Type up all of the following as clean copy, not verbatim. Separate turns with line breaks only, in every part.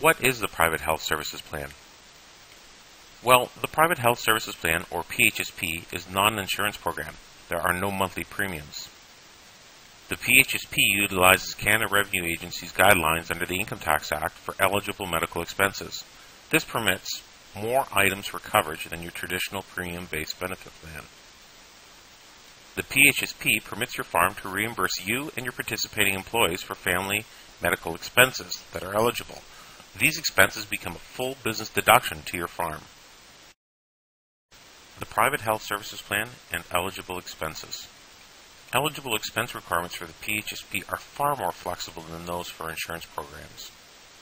What is the Private Health Services Plan? Well, the Private Health Services Plan, or PHSP, is not an insurance program. There are no monthly premiums. The PHSP utilizes Canada Revenue Agency's guidelines under the Income Tax Act for eligible medical expenses. This permits more items for coverage than your traditional premium-based benefit plan. The PHSP permits your farm to reimburse you and your participating employees for family medical expenses that are eligible. These expenses become a full business deduction to your farm. The Private Health Services Plan and eligible expenses. Eligible expense requirements for the PHSP are far more flexible than those for insurance programs.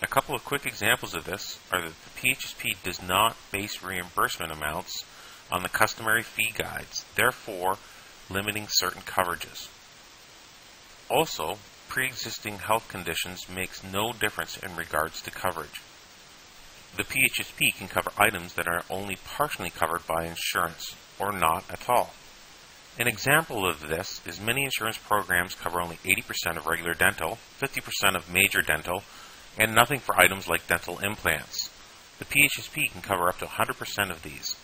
A couple of quick examples of this are that the PHSP does not base reimbursement amounts on the customary fee guides, therefore limiting certain coverages. Also, pre-existing health conditions makes no difference in regards to coverage. The PHSP can cover items that are only partially covered by insurance or not at all. An example of this is many insurance programs cover only 80% of regular dental, 50% of major dental, and nothing for items like dental implants. The PHSP can cover up to 100% of these.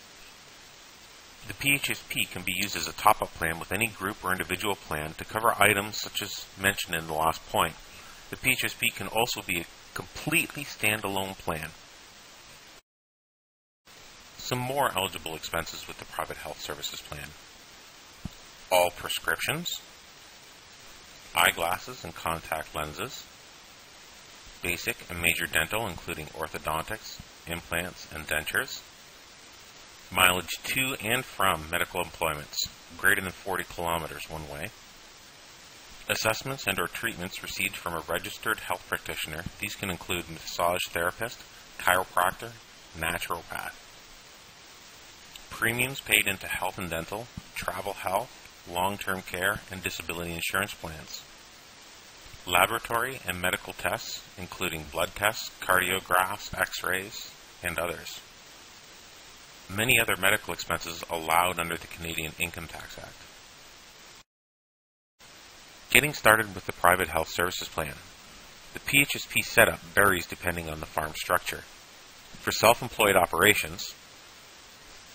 The PHSP can be used as a top-up plan with any group or individual plan to cover items such as mentioned in the last point. The PHSP can also be a completely standalone plan. Some more eligible expenses with the Private Health Services Plan. All prescriptions, eyeglasses and contact lenses, basic and major dental including orthodontics, implants, and dentures, mileage to and from medical employments greater than 40 kilometers one way, assessments and or treatments received from a registered health practitioner. These can include massage therapist, chiropractor, naturopath. Premiums paid into health and dental, travel health, long-term care, and disability insurance plans. Laboratory and medical tests, including blood tests, cardiographs, x-rays, and others. Many other medical expenses allowed under the Canadian Income Tax Act. Getting started with the Private Health Services Plan. The PHSP setup varies depending on the farm structure. For self-employed operations,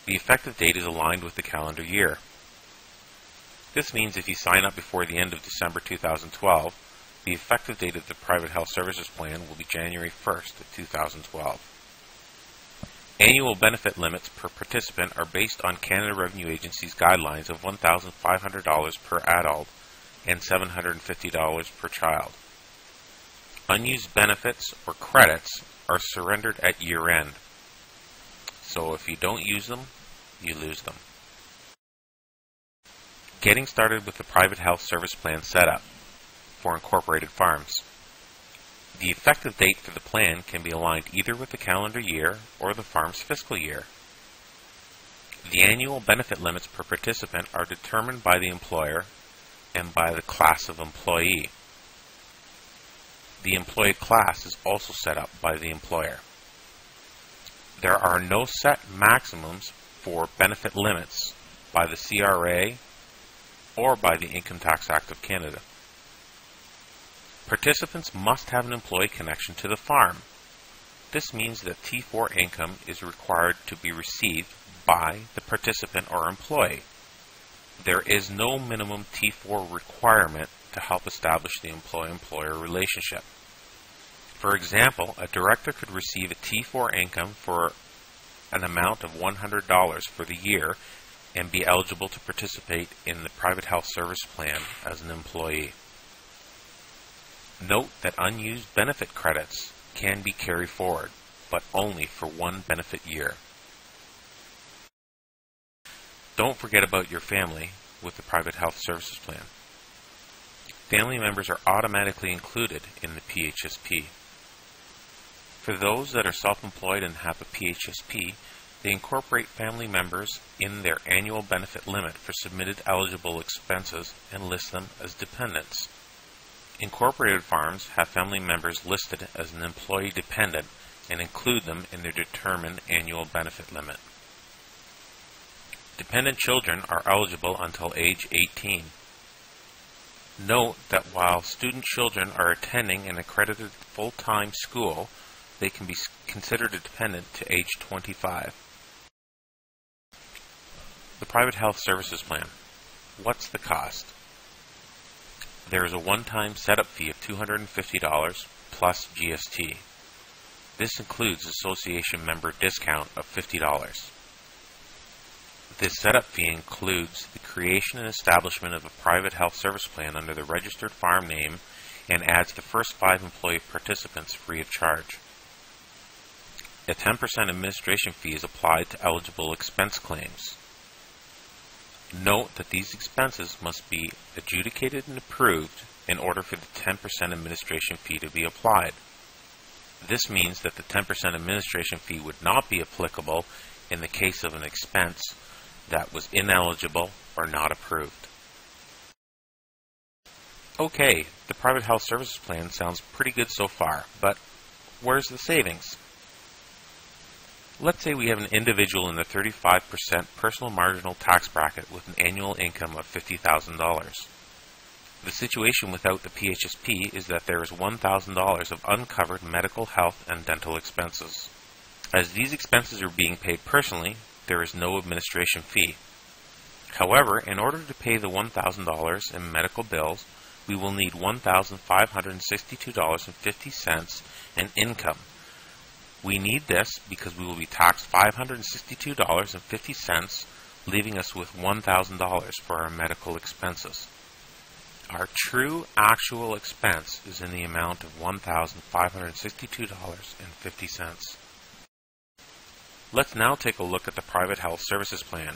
the effective date is aligned with the calendar year. This means if you sign up before the end of December 2012, the effective date of the Private Health Services Plan will be January 1st of 2012. Annual benefit limits per participant are based on Canada Revenue Agency's guidelines of $1,500 per adult and $750 per child. Unused benefits or credits are surrendered at year end. So if you don't use them, you lose them. Getting started with the Private Health Service Plan setup for incorporated farms. The effective date for the plan can be aligned either with the calendar year or the farm's fiscal year. The annual benefit limits per participant are determined by the employer and by the class of employee. The employee class is also set up by the employer. There are no set maximums for benefit limits by the CRA or by the Income Tax Act of Canada. Participants must have an employee connection to the farm. This means that T4 income is required to be received by the participant or employee. There is no minimum T4 requirement to help establish the employee-employer relationship. For example, a director could receive a T4 income for an amount of $100 for the year and be eligible to participate in the Private Health Service Plan as an employee. Note that unused benefit credits can be carried forward, but only for one benefit year. Don't forget about your family with the Private Health Services Plan. Family members are automatically included in the PHSP. For those that are self-employed and have a PHSP, they incorporate family members in their annual benefit limit for submitted eligible expenses and list them as dependents. Incorporated farms have family members listed as an employee dependent and include them in their determined annual benefit limit. Dependent children are eligible until age 18. Note that while student children are attending an accredited full-time school, they can be considered a dependent to age 25. The Private Health Services Plan. What's the cost? There is a one-time setup fee of $250 plus GST. This includes association member discount of $50. This setup fee includes the creation and establishment of a private health service plan under the registered farm name and adds the first 5 employee participants free of charge. A 10% administration fee is applied to eligible expense claims. Note that these expenses must be adjudicated and approved in order for the 10% administration fee to be applied. This means that the 10% administration fee would not be applicable in the case of an expense that was ineligible or not approved. Okay, the Private Health Services Plan sounds pretty good so far, but where's the savings? Let's say we have an individual in the 35% personal marginal tax bracket with an annual income of $50,000. The situation without the PHSP is that there is $1,000 of uncovered medical, health, and dental expenses. As these expenses are being paid personally, there is no administration fee. However, in order to pay the $1,000 in medical bills, we will need $1,562.50 in income. We need this because we will be taxed $562.50, leaving us with $1,000 for our medical expenses. Our true actual expense is in the amount of $1,562.50. Let's now take a look at the Private Health Services Plan.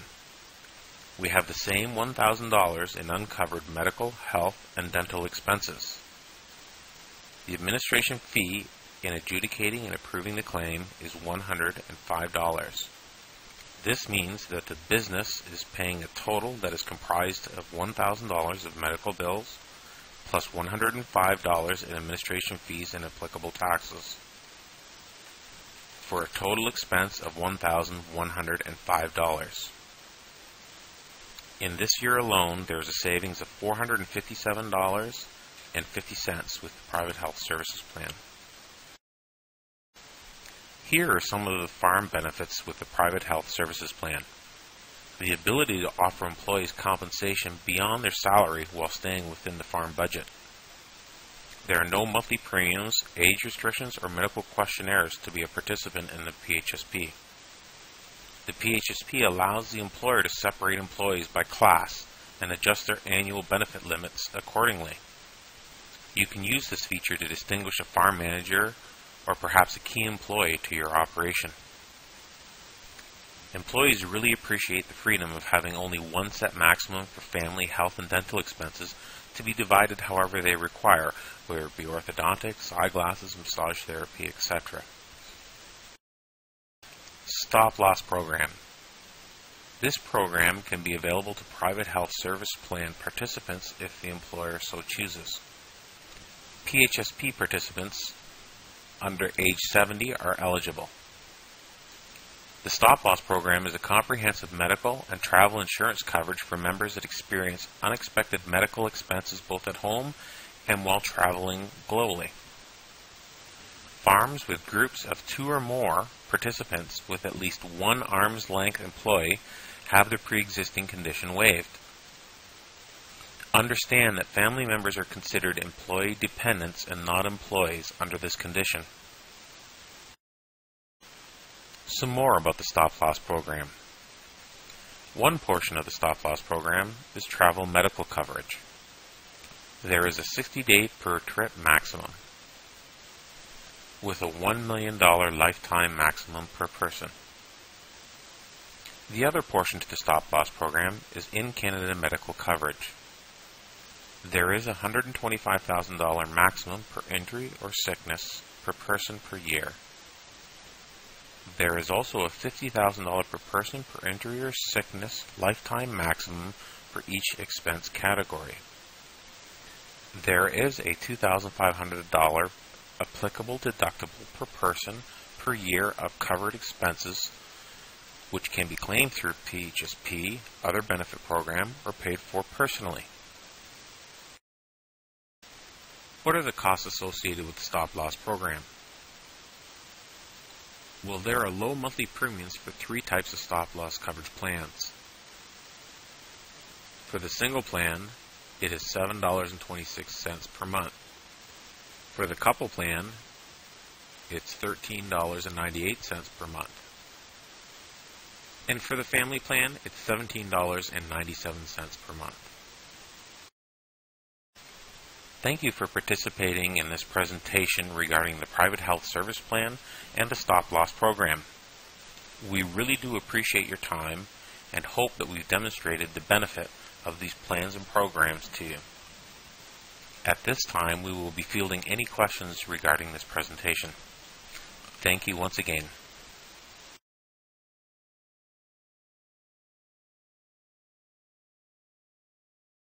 We have the same $1,000 in uncovered medical, health, and dental expenses. The administration fee in adjudicating and approving the claim is $105. This means that the business is paying a total that is comprised of $1,000 of medical bills plus $105 in administration fees and applicable taxes, for a total expense of $1,105. In this year alone, there is a savings of $457.50 with the Private Health Services Plan. Here are some of the farm benefits with the Private Health Services Plan. The ability to offer employees compensation beyond their salary while staying within the farm budget. There are no monthly premiums, age restrictions, or medical questionnaires to be a participant in the PHSP. The PHSP allows the employer to separate employees by class and adjust their annual benefit limits accordingly. You can use this feature to distinguish a farm manager or perhaps a key employee to your operation. Employees really appreciate the freedom of having only one set maximum for family, health, and dental expenses to be divided however they require, whether it be orthodontics, eyeglasses, massage therapy, etc. Stop Loss Program. This program can be available to Private Health Service Plan participants if the employer so chooses. PHSP participants under age 70 are eligible. The Stop Loss Program is a comprehensive medical and travel insurance coverage for members that experience unexpected medical expenses both at home and while traveling globally. Farms with groups of 2 or more participants with at least one arm's length employee have their pre-existing condition waived. Understand that family members are considered employee dependents and not employees under this condition. Some more about the Stop Loss Program. One portion of the Stop Loss Program is travel medical coverage. There is a 60-day per trip maximum, with a $1 million lifetime maximum per person. The other portion to the Stop Loss Program is in-Canada medical coverage. There is a $125,000 maximum per injury or sickness per person per year. There is also a $50,000 per person per injury or sickness lifetime maximum for each expense category. There is a $2,500 applicable deductible per person per year of covered expenses, which can be claimed through PHSP, other benefit program, or paid for personally. What are the costs associated with the Stop Loss Program? Well, there are low monthly premiums for three types of stop-loss coverage plans. For the single plan, it is $7.26 per month. For the couple plan, it's $13.98 per month. And for the family plan, it's $17.97 per month. Thank you for participating in this presentation regarding the Private Health Service Plan and the Stop Loss Program. We really do appreciate your time and hope that we've demonstrated the benefit of these plans and programs to you. At this time, we will be fielding any questions regarding this presentation. Thank you once again.